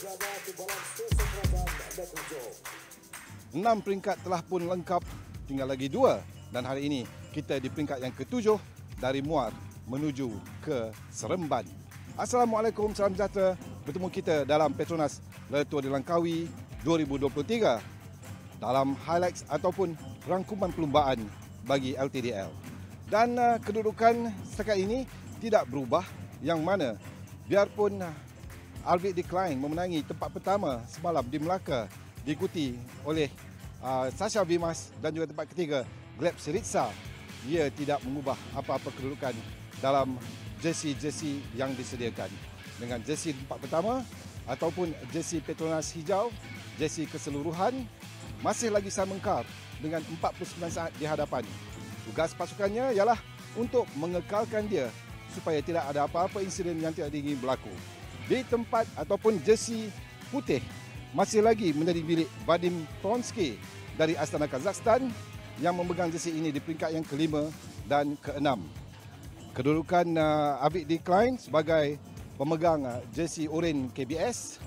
6 peringkat telah pun lengkap, tinggal lagi 2. Dan hari ini kita di peringkat yang ke-7 dari Muar menuju ke Seremban. Assalamualaikum, salam sejahtera. Bertemu kita dalam Petronas Le Tour de Langkawi 2023 dalam highlights ataupun rangkuman perlumbaan bagi LTDL. Dan kedudukan setakat ini tidak berubah, yang mana biarpun Arvid de Klein memenangi tempat pertama semalam di Melaka diikuti oleh Sasha Vimas dan juga tempat ketiga Gleb Syriza, ia tidak mengubah apa-apa kedudukan dalam jersey-jersey yang disediakan. Dengan jersey tempat pertama ataupun jersey Petronas hijau, jersey keseluruhan masih lagi samengkar dengan 49 saat di hadapan. Tugas pasukannya ialah untuk mengekalkan dia supaya tidak ada apa-apa insiden yang tidak diingin berlaku. Di tempat ataupun jersey putih masih lagi menjadi milik Vadim Tronski dari Astana Kazakhstan yang memegang jersey ini di peringkat yang ke-5 dan ke-6. Kedudukan Arvid de Klein sebagai pemegang jersey oranye KBS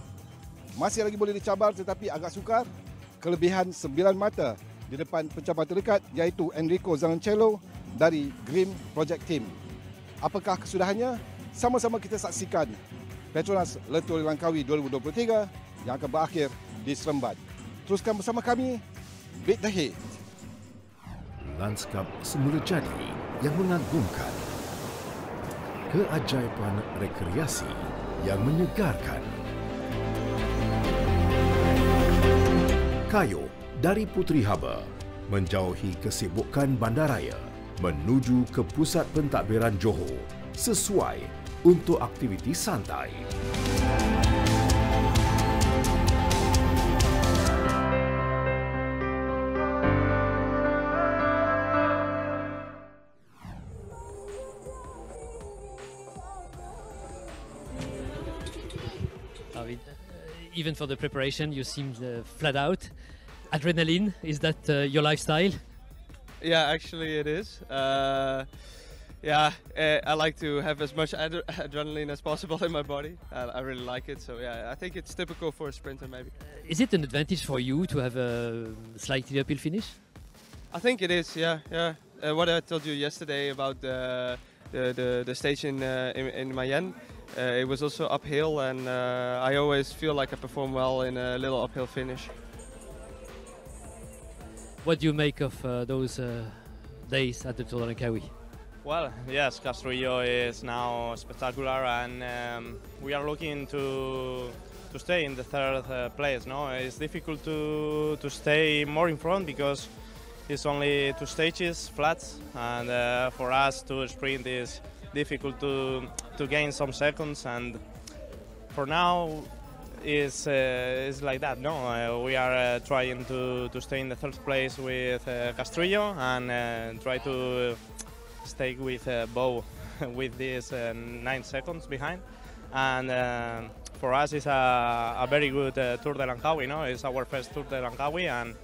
masih lagi boleh dicabar tetapi agak sukar. Kelebihan 9 mata di depan pencabar terdekat iaitu Enrico Zanoncello dari Grim Project Team. Apakah kesudahannya? Sama-sama kita saksikan Petronas Le Tour de Langkawi 2023 yang akan berakhir di Seremban. Teruskan bersama kami, Beat the Heat. Lanskap semula jadi yang mengagumkan. Keajaiban rekreasi yang menyegarkan. Kayo dari Puteri Harbour menjauhi kesibukan bandaraya menuju ke pusat pentadbiran Johor sesuai untuk aktiviti santai. Even for the preparation, you seem flat out. Adrenaline, is that your lifestyle? Yeah, actually it is. I like to have as much adrenaline as possible in my body. I really like it, so yeah, I think it's typical for a sprinter maybe. Is it an advantage for you to have a slightly uphill finish? I think it is, yeah. What I told you yesterday about the stage in Mayenne, it was also uphill, and I always feel like I perform well in a little uphill finish. What do you make of those days at the Tour de Langkawi? Well, yes, Castrillo is now spectacular, and we are looking to stay in the third place. No, it's difficult to stay more in front because it's only 2 stages, flats, and for us to sprint is difficult to gain some seconds. And for now, it's like that. No, we are trying to stay in the third place with Castrillo and try to stay with Bo with this 9 seconds behind. And for us, it's a very good Tour de Langkawi. No, it's our first Tour de Langkawi, and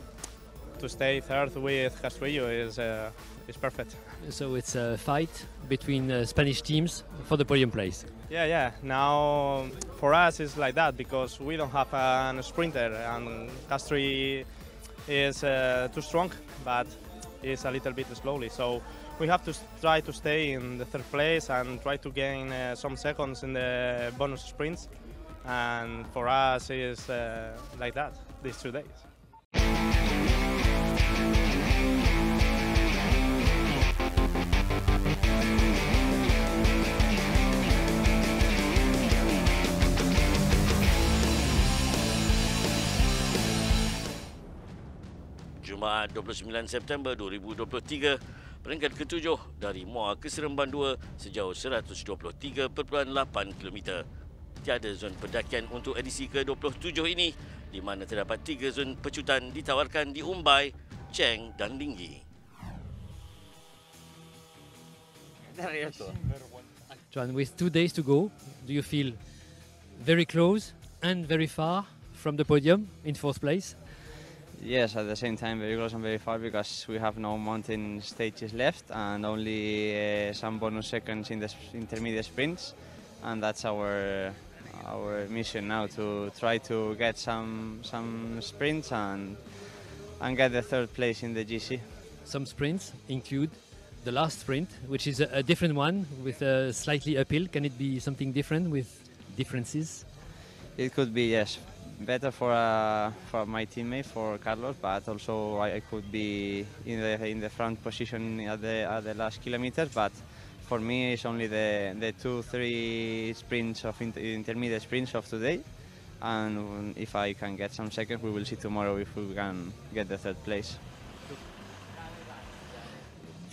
to stay third with Castrillo is perfect. So it's a fight between Spanish teams for the podium place. Yeah. Now for us it's like that because we don't have a sprinter, and Castri is too strong, but it's a little bit slowly. So we have to try to stay in the third place and try to gain some seconds in the bonus sprints. And for us it's like that these 2 days. Jumaat 29 September 2023, peringkat ke-7 dari Muar ke Seremban 2 sejauh 123.8 km. Tiada zon pendakian untuk edisi ke-27 ini, di mana terdapat 3 zon pecutan ditawarkan di Umbai, Cheng dan Linggi. John, with 2 days to go, do you feel very close and very far from the podium in 4th place? Yes, at the same time very close and very far because we have no mountain stages left and only some bonus seconds in the intermediate sprints, and that's our our mission now to try to get some sprints and get the third place in the GC. Some sprints include the last sprint, which is a different one with a slightly uphill. Can it be something different with differences? It could be, yes, better for my teammate, for Carlos, but also I could be in the front position at the last kilometers. But for me, it's only the 2-3 sprints of intermediate sprints of today, and if I can get some seconds, we will see tomorrow if we can get the third place.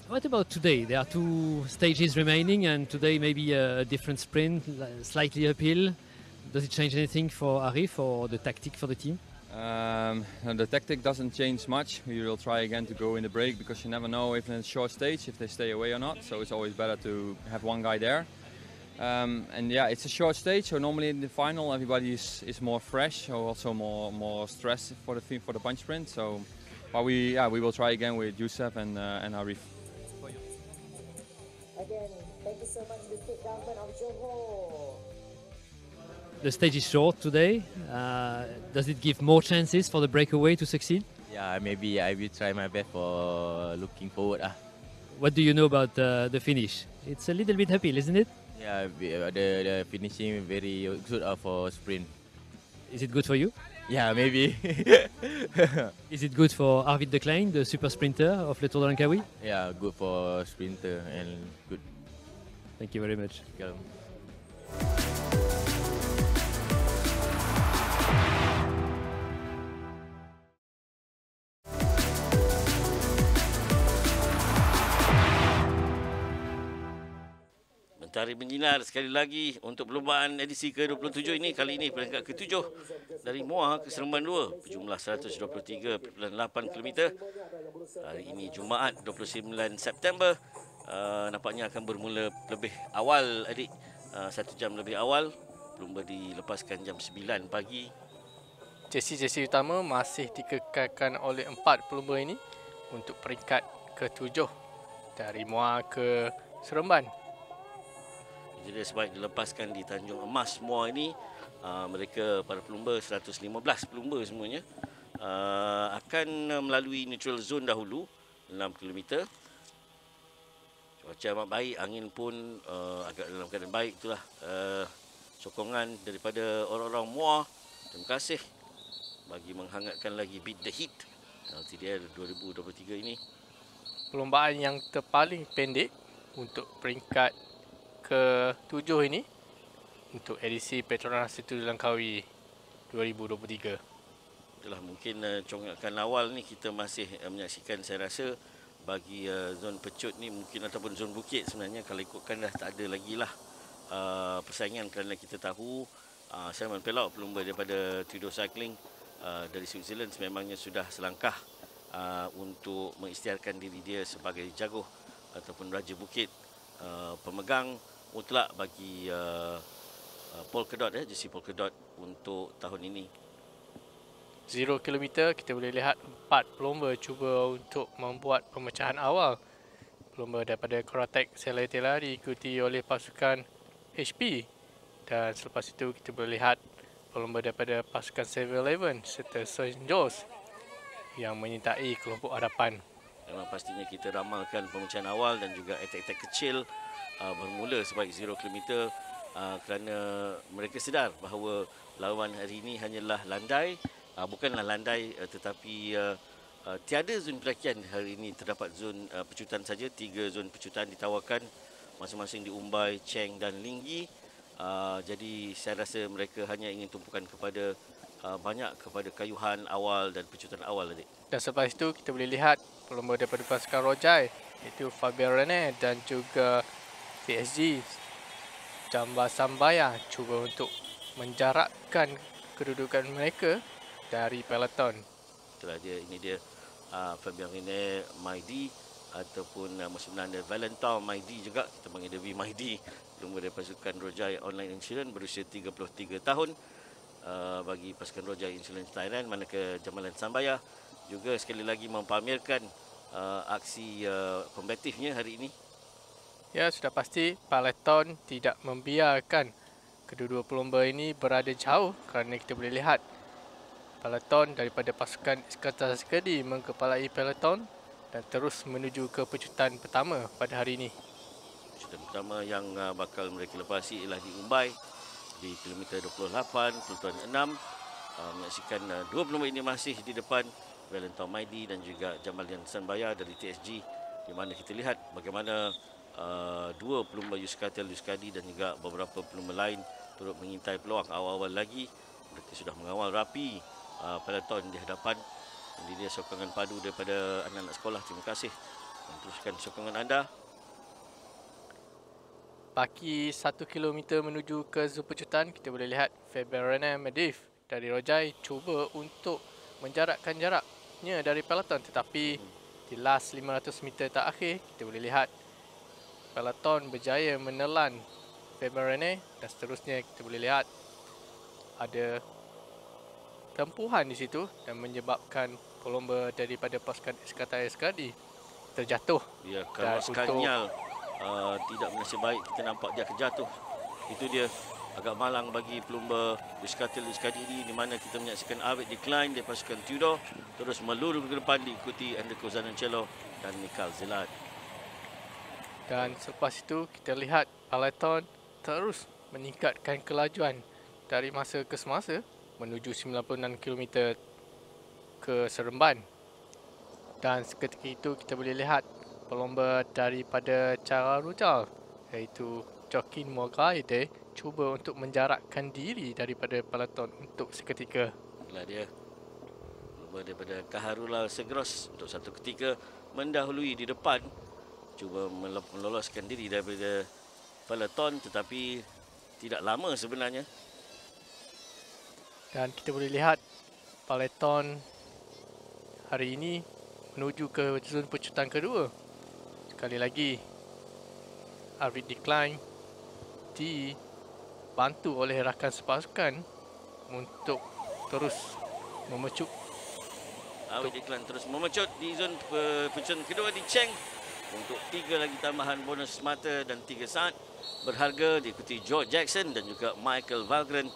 What about today? There are 2 stages remaining, and today maybe a different sprint, slightly uphill. Does it change anything for Arif or the tactic for the team? No, the tactic doesn't change much. We will try again to go in the break because you never know if in a short stage if they stay away or not. So it's always better to have one guy there. And yeah, it's a short stage, so normally in the final everybody is more fresh, or also more stress for the punch sprint. So, but we will try again with Youssef and Arif. Again, thank you so much to the state government of Johor. The stage is short today. Does it give more chances for the breakaway to succeed? Yeah, maybe I will try my best for looking forward. What do you know about the finish? It's a little bit uphill, isn't it? Yeah, the finishing very good for sprint. Is it good for you? Yeah, maybe. Is it good for Arvid de Klein, the super sprinter of Le Tour de Langkawi? Yeah, good for sprinter and good. Thank you very much. Mentari menyinar sekali lagi untuk perlombaan edisi ke-27 ini. Kali ini peringkat ke-7 dari Muar ke Seremban 2 berjumlah 123.8 km. Hari ini Jumaat 29 September. Nampaknya akan bermula lebih awal, adik. 1 jam lebih awal. Pelumba dilepaskan jam 9 pagi. Jersey utama masih dikekalkan oleh 4 pelumba ini untuk peringkat ke-7 dari Muar ke Seremban. Jadi sebaik dilepaskan di Tanjung Emas Muar ini, mereka para pelumba 115 pelumba semuanya akan melalui neutral zone dahulu 6 km. Cuaca amat baik, angin pun agak dalam keadaan baik, itulah sokongan daripada orang-orang Muar. Terima kasih bagi menghangatkan lagi Beat the Heat LTDL 2023 ini. Perlombaan yang terpaling pendek untuk peringkat ke-7 ini untuk edisi Petronas Tour de Langkawi 2023. Itulah mungkin congkakan awal ni kita masih menyaksikan, saya rasa bagi zon pecut ni mungkin ataupun zon bukit sebenarnya kalau ikutkan dah tak ada lagi lah persaingan, kerana kita tahu Simon Pelok pelumba daripada Tudor Cycling dari Switzerland sememangnya sudah selangkah untuk mengisytiharkan diri dia sebagai jago ataupun raja bukit, pemegang mutlak bagi Polkadot, jersey Polkadot untuk tahun ini. 0 km kita boleh lihat 4 pelumba cuba untuk membuat pemecahan awal. Pelumba daripada Coratec Selatela diikuti oleh pasukan HP, dan selepas itu kita boleh lihat pelumba daripada pasukan 7-Eleven serta St. George yang menyertai kelompok hadapan. Memang pastinya kita ramalkan pemecahan awal dan juga attack-attack kecil bermula sebaik 0 km kerana mereka sedar bahawa lawan hari ini hanyalah landai, bukanlah landai tetapi tiada zon pendakian. Hari ini terdapat zon pecutan saja, 3 zon pecutan ditawarkan masing-masing di Umbai, Cheng dan Linggi. Jadi saya rasa mereka hanya ingin tumpukan kepada banyak kepada kayuhan awal dan pecutan awal, adik. Dan selepas itu kita boleh lihat pelumba daripada pasukan Rojai iaitu Fabien Rene dan juga PSG Jamba Sambaya cuba untuk menjarakkan kedudukan mereka dari peloton. Itulah dia, ini dia Fabien Rene Maidi ataupun nama sebenarnya Valentin Maidi juga, kita panggil dia V Maidi, pelumba dari pasukan Rojai Online Insurance berusia 33 tahun bagi pasukan Rojai Insurance Thailand, manakala Jamalan Sambaya juga sekali lagi mempamerkan aksi kombatifnya hari ini. Ya, sudah pasti peloton tidak membiarkan Kedua-dua pelumba ini berada jauh kerana kita boleh lihat peloton daripada pasukan Iskandar Skadi mengkepalai peloton dan terus menuju ke pecutan pertama pada hari ini. Pecutan pertama yang bakal mereka lepasi ialah di Umbai di kilometer 28, peloton 6. Menyaksikan dua pelumba ini masih di depan, Valentine Maidi dan juga Jamalian Sanbaya dari TSG, di mana kita lihat bagaimana dua pelumba Yuskatel Yuskadi dan juga beberapa pelumba lain turut mengintai peluang awal-awal lagi. Mereka sudah mengawal rapi peloton di hadapan. Ini dia sokongan padu daripada anak-anak sekolah. Terima kasih teruskan sokongan anda. Baki 1 km menuju ke zon pecutan, kita boleh lihat Fabiana Medivh dari Rojai cuba untuk menjarakkan jaraknya dari peloton, tetapi di last 500 meter terakhir kita boleh lihat peloton berjaya menelan Fabiana dan seterusnya kita boleh lihat ada tempuhan di situ dan menyebabkan pelumba daripada pasukan Iskandar Skadi terjatuh. Ya, kalau Skanyal tidak bernasib baik, kita nampak dia terjatuh. Itu dia agak malang bagi pelumba Yuskatel Yuskadi ini, di mana kita menyaksikan Avid decline dari pasukan Tudor terus meluru ke depan diikuti Enrico Zanancello dan Mikhail Zelat. Dan selepas itu kita lihat peloton terus meningkatkan kelajuan dari masa ke semasa menuju 96 km ke Seremban. Dan seketika itu kita boleh lihat pelumba daripada Cara Rujal iaitu Joaquin Mogaide cuba untuk menjarakkan diri daripada peloton untuk seketika. Itulah dia pelumba daripada Kaharulal Segros untuk satu ketika mendahului di depan, cuba meloloskan diri daripada peloton, tetapi tidak lama sebenarnya. Dan kita boleh lihat peloton hari ini menuju ke zon pecutan kedua. Sekali lagi Avid decline dibantu oleh rakan sepasukan untuk terus memecut. Avid decline terus memecut di zon pecutan kedua di Cheng untuk 3 lagi tambahan bonus mata dan 3 saat berharga, diikuti George Jackson dan juga Michael Valgren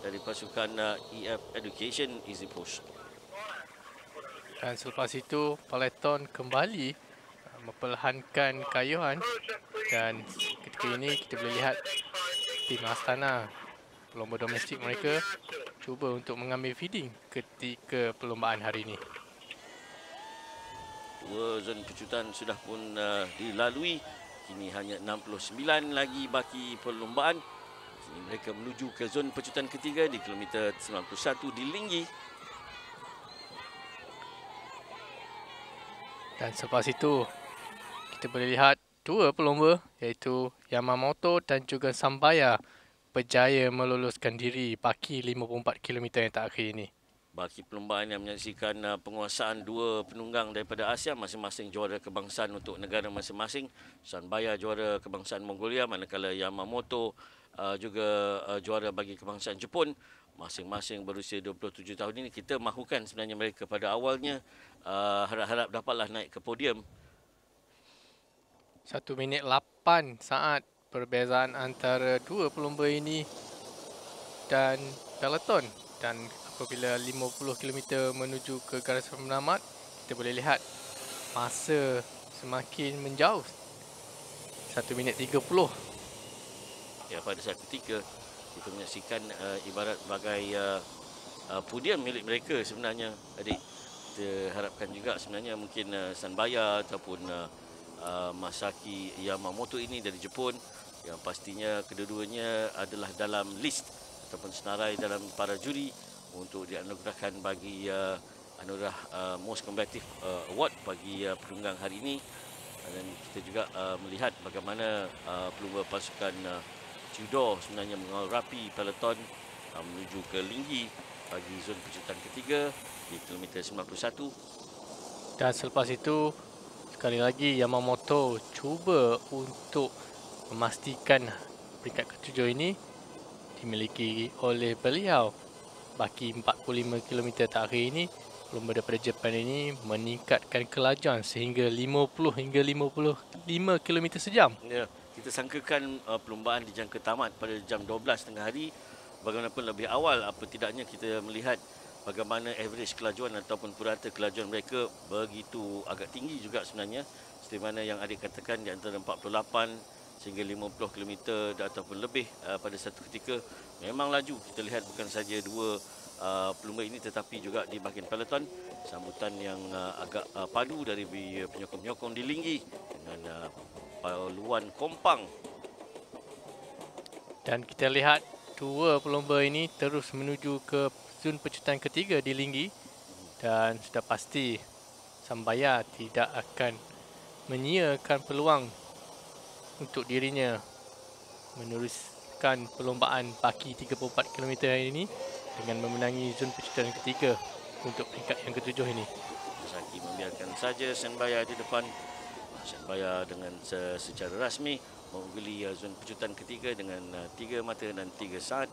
dari pasukan EF Education Easy Push. Dan selepas itu peloton kembali memperlahankan kayuhan dan ketika ini kita boleh lihat tim Astana, pelumba domestik mereka cuba untuk mengambil feeding ketika perlombaan hari ini. Dua zon pecutan sudah pun dilalui. Kini hanya 69 lagi baki perlombaan. Mereka menuju ke zon pecutan ketiga di kilometer 91 di Linggi. Dan selepas itu kita boleh lihat dua pelumba iaitu Yamamoto dan juga Sambaya berjaya meloloskan diri baki 54 km yang terakhir ini. Baki perlombaan yang menyaksikan penguasaan dua penunggang daripada Asia, masing-masing juara kebangsaan untuk negara masing-masing. Sanbaya juara kebangsaan Mongolia, manakala Yamamoto juga juara bagi kebangsaan Jepun. Masing-masing berusia 27 tahun ini. Kita mahukan sebenarnya mereka pada awalnya harap-harap dapatlah naik ke podium. 1 minit 8 saat perbezaan antara dua pelumba ini dan peloton. Dan apabila 50 km menuju ke garis penyelamat, kita boleh lihat masa semakin menjauh. 1 minit 30. Ya, pada satu ketika kita menyaksikan ibarat bagai podium milik mereka sebenarnya, adik. Kita harapkan juga sebenarnya mungkin Sanbaya ataupun Masaki Yamamoto ini dari Jepun, yang pastinya kedua-duanya adalah dalam list ataupun senarai dalam para juri untuk dianugerahkan bagi anugerah Most Combative Award bagi penunggang hari ini. Dan kita juga melihat bagaimana pelumba pasukan Tudor sebenarnya mengawal rapi peloton menuju ke Linggi bagi zon pecutan ketiga di kilometer 91. Dan selepas itu sekali lagi Yamamoto cuba untuk memastikan peringkat ketujuh ini dimiliki oleh beliau. Baki 45 km terakhir ini, pelumba daripada Jepun ini meningkatkan kelajuan sehingga 50 hingga 55 km sejam. Ya, kita kita sangkakan perlombaan dijangka tamat pada jam 12 tengah hari. Bagaimanapun lebih awal, apa tidaknya kita melihat bagaimana average kelajuan ataupun purata kelajuan mereka begitu agak tinggi juga sebenarnya. Seperti mana yang adik katakan, di antara 48 sehingga 50 km ataupun lebih pada satu ketika. Memang laju, kita lihat bukan saja dua pelumba ini tetapi juga di bahagian peloton. Sambutan yang agak padu dari penyokong-penyokong di Linggi dengan paluan kompang. Dan kita lihat dua pelumba ini terus menuju ke zon pecutan ketiga di Linggi. Dan sudah pasti Sambaya tidak akan menyia-nyiakan peluang untuk dirinya meneruskan perlombaan baki 34 km hari ini dengan memenangi zon pecutan ketiga untuk peringkat yang ketujuh ini. Saki membiarkan saja Sambaya di depan. Sambaya dengan secara rasmi mengungguli zon pecutan ketiga dengan 3 mata dan 3 saat.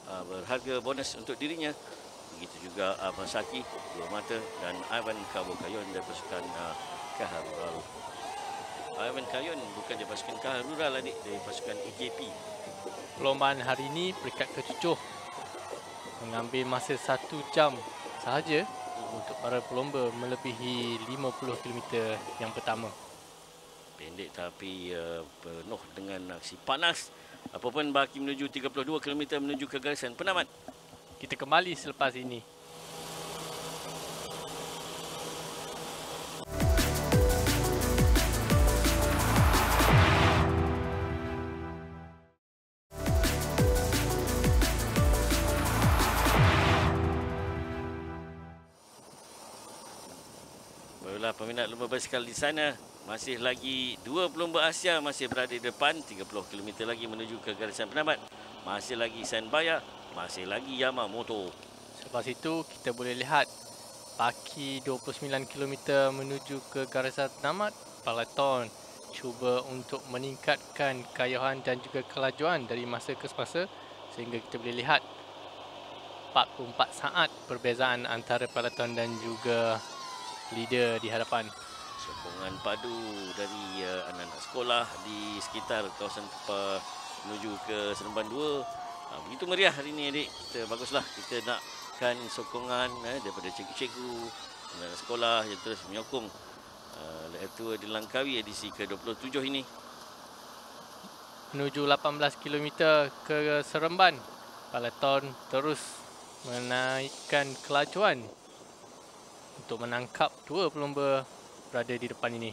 Berharga bonus untuk dirinya. Begitu juga Masaki 2 mata dan Ivan Kabokayon dari pasukan Kahar Rural. Ivan Kayon bukan dari pasukan Kahar Rural, adik, dari pasukan EKP. Perlombaan hari ini peringkat ketujuh mengambil masa 1 jam sahaja untuk para pelumba melebihi 50 km yang pertama. Pendek tapi penuh dengan aksi panas. Apapun baki menuju 32 km menuju ke garisan penamat. Kita kembali selepas ini. Peminat lumba basikal di sana, masih lagi dua pelumba Asia masih berada di depan. 30 km lagi menuju ke garisan penamat. Masih lagi Sambaya, masih lagi Yamamoto. Selepas itu kita boleh lihat baki 29 km menuju ke garisan penamat. Peloton cuba untuk meningkatkan kayuhan dan juga kelajuan dari masa ke semasa sehingga kita boleh lihat 44 saat perbezaan antara peloton dan juga leader di hadapan. Sokongan padu dari anak-anak sekolah di sekitar kawasan menuju ke Seremban 2. Begitu meriah hari ini, adik. Kita baguslah kita nakkan sokongan daripada cikgu-cikgu, anak-anak sekolah yang terus menyokong iaitu dilangkaui edisi ke-27 ini. Menuju 18 km ke Seremban, peloton terus menaikkan kelajuan untuk menangkap dua pelumba berada di depan ini.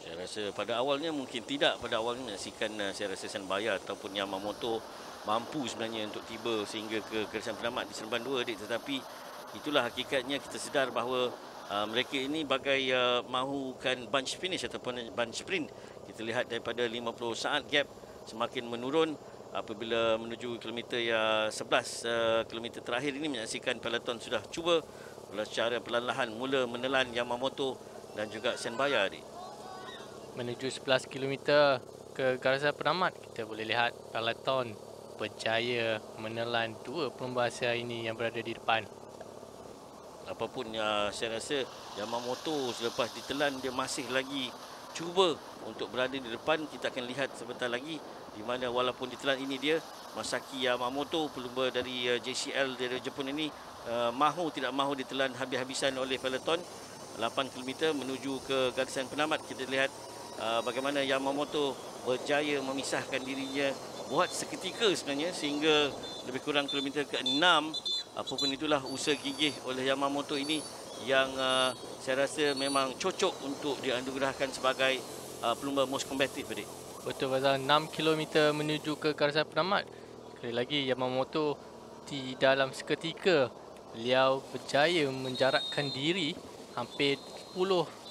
Saya rasa pada awalnya mungkin tidak. Pada awalnya menyaksikan saya rasa Sambaya ataupun Yamamoto mampu sebenarnya untuk tiba sehingga ke garisan penamat di Seremban 2, adik. Tetapi itulah hakikatnya, kita sedar bahawa mereka ini bagai mahukan bunch finish ataupun bunch sprint. Kita lihat daripada 50 saat gap semakin menurun apabila menuju kilometer 11 kilometer terakhir ini menyaksikan peloton sudah cuba secara perlahan-lahan mula menelan Yamamoto dan juga Sambaya, adik. Menuju 11 km ke garisan penamat, kita boleh lihat peloton berjaya menelan dua pelumba Asia ini yang berada di depan. Apapun saya rasa Yamamoto selepas ditelan dia masih lagi cuba untuk berada di depan. Kita akan lihat sebentar lagi di mana walaupun ditelan ini dia Masaki Yamamoto, pelumba dari JCL dari Jepun ini, mahu tidak mahu ditelan habis-habisan oleh peloton. 8 km menuju ke garisan penamat, kita lihat bagaimana Yamamoto berjaya memisahkan dirinya buat seketika sebenarnya sehingga lebih kurang kilometer ke-6. Apapun itulah usaha gigih oleh Yamamoto ini yang saya rasa memang cocok untuk dianugerahkan sebagai pelumba most combative, adik. Betul, Fazal. 6 km menuju ke garisan penamat. Sekali lagi Yamamoto di dalam seketika beliau berjaya menjarakkan diri hampir 10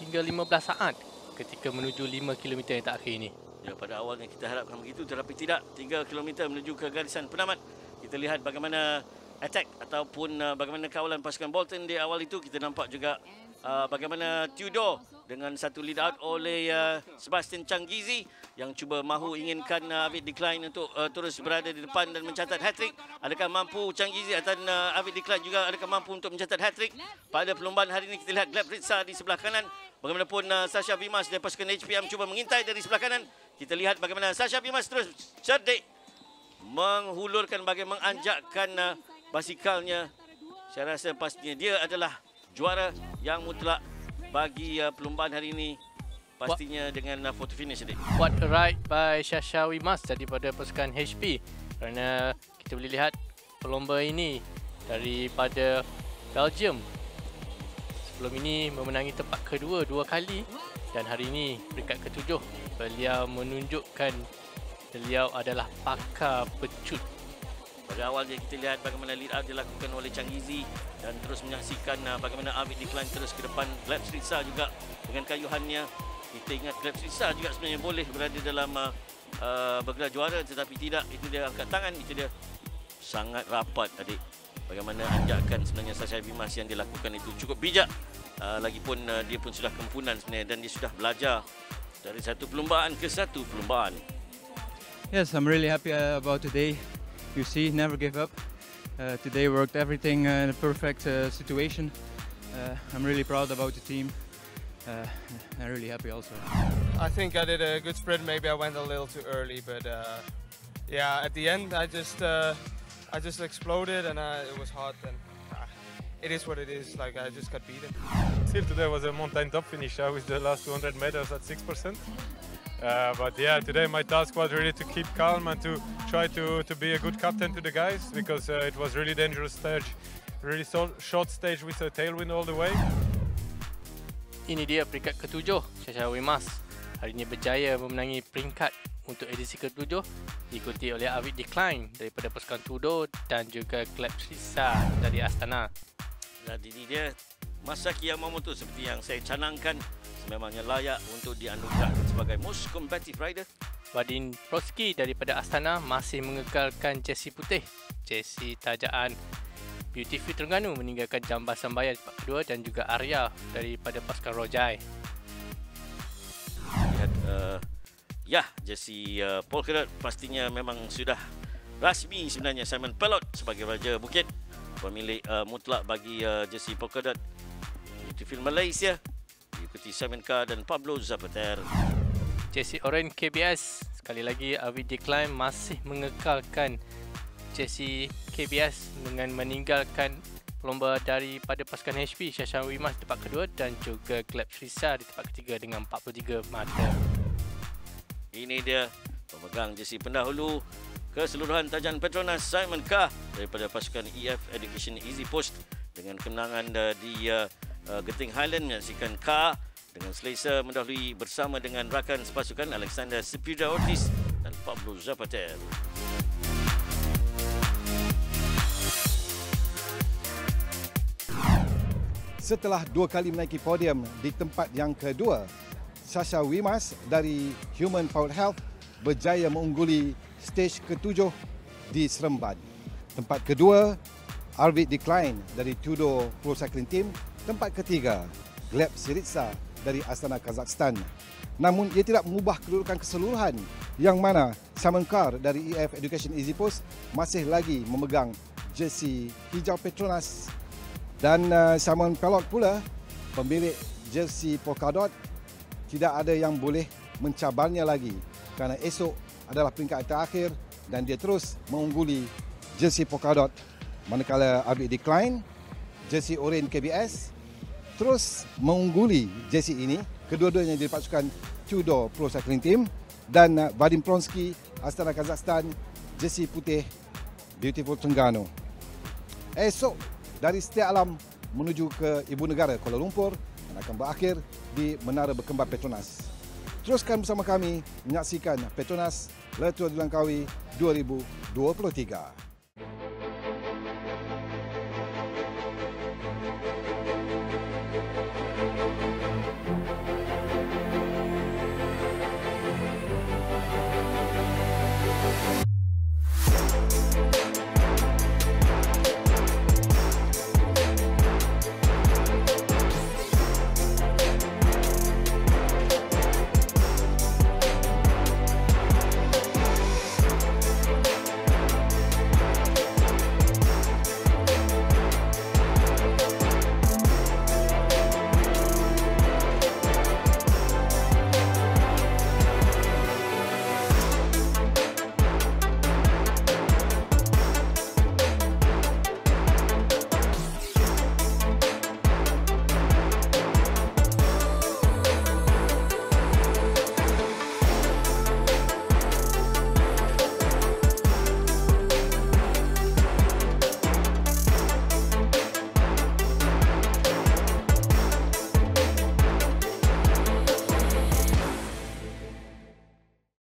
hingga 15 saat ketika menuju 5 km yang terakhir ini. Ya, pada awalnya kita harapkan begitu tetapi tidak. 3 km menuju ke garisan penamat. Kita lihat bagaimana attack ataupun bagaimana kawalan pasukan Bolton di awal itu. Kita nampak juga bagaimana Tudor dengan satu lead out oleh Sebastian Changizi yang cuba mahu inginkan Avid Decline untuk terus berada di depan dan mencatat hat-trick. Adakah mampu Changizi atau Avid Decline juga adakah mampu untuk mencatat hat-trick pada perlombaan hari ini? Kita lihat Gleb Ritsa di sebelah kanan. Bagaimanapun Sasha Vimas dari pasukan HPM cuba mengintai dari sebelah kanan. Kita lihat bagaimana Sasha Bimas terus cerdik menghulurkan bagaimana menganjakkan basikalnya. Saya rasa pastinya dia adalah juara yang mutlak bagi perlombaan hari ini. Pastinya dengan photo finish ni. What a ride by Sasha Bimas daripada pasukan HP. Kerana kita boleh lihat pelomba ini daripada Belgium. Sebelum ini memenangi tempat kedua 2 kali dan hari ini peringkat ke-7. Beliau menunjukkan beliau adalah pakar pecut. Pada awalnya kita lihat bagaimana lead out dilakukan oleh Chang Yizi dan terus menyaksikan bagaimana Arvid Decline terus ke depan. Gleb Sritsa juga dengan kayuhannya. Kita ingat Gleb Sritsa juga sebenarnya boleh berada dalam bergelar juara, tetapi tidak. Itu dia angkat tangan, itu dia sangat rapat adik. Bagaimana anjakan sebenarnya Sasha Bimas yang dilakukan itu cukup bijak. Lagipun dia pun sudah kempunan sebenarnya dan dia sudah belajar dari satu perlombaan ke satu perlombaan. Yes, I'm really happy about today. You see, never give up. Today worked everything in a perfect situation. I'm really proud about the team. I'm really happy also. I think I did a good sprint. Maybe I went a little too early, but yeah, at the end I just exploded and it was hot and it is what it is. Like I just got beaten. Still today was a mountain top finish with the last 200 meters at 6%. But yeah, today my task was really to keep calm and to try to be a good captain to the guys because it was really dangerous stage, really short stage with a tailwind all the way. Ini dia peringkat ke-7 Sasha Bimas. Hari ini berjaya memenangi peringkat untuk edisi ke-7 diikuti oleh Arvid Decline daripada pasukan Tudo dan juga Gleb Sritsa dari Astana. Dan ini dia Masaki Yamamoto seperti yang saya canangkan, sememangnya layak untuk dianugerahkan sebagai most competitive rider. Vadim Prosky daripada Astana masih mengekalkan jersey putih, jersey tajaan Beautiful Terengganu meninggalkan Jamban Sambaya di tempat kedua dan juga Arya daripada pasukan Rojai. Lihat, ya, jersey polka dot pastinya memang sudah rasmi sebenarnya. Simon Pelot sebagai Raja Bukit, pemilik mutlak bagi jersey polka dot. Beautiful Malaysia diikuti Simon Carr dan Pablo Zapater. Jersey Orange KBS, sekali lagi Arvid Decline masih mengekalkan jersey KBS dengan meninggalkan pelomba daripada pasukan HP Sasha Bimas di tempat kedua dan juga Gleb Sritsa di tempat ketiga dengan 43 mata. Ini dia pemegang jersey pendahulu keseluruhan Tajan Petronas Simon Carr daripada pasukan EF Education Easy Post dengan kemenangan di Genting Highland. Menyaksikan Carr dengan selesa mendahului bersama dengan rakan sepasukan Alexander Sepulveda Ortiz dan Pablo Zapater. Setelah 2 kali menaiki podium di tempat yang kedua, Sasha Bimas dari Human Powered Health berjaya mengungguli stage ke-7 di Seremban. Tempat kedua, Arvid Decline dari Tudo Pro Cycling Team. Tempat ketiga, Gleb Sritsa dari Astana, Kazakhstan. Namun ia tidak mengubah kedudukan keseluruhan yang mana Simon Carr dari EF Education Easy Post masih lagi memegang jersey hijau Petronas. Dan Simon Pelot pula, pemilik jersey polkadot, tidak ada yang boleh mencabarnya lagi kerana esok adalah peringkat terakhir dan dia terus mengungguli jersey polkadot. Manakala Arvid Decline, jersey orange KBS, terus mengungguli jersey ini, kedua-duanya dari pasukan Tudo Pro Cycling Team, dan Vadim Prosky, Astana Kazakhstan, jersey putih Beautiful Terengganu. Esok dari Setia Alam menuju ke ibu negara Kuala Lumpur dan akan berakhir di Menara Berkembar Petronas. Teruskan bersama kami menyaksikan Petronas Le Tour de Langkawi 2023.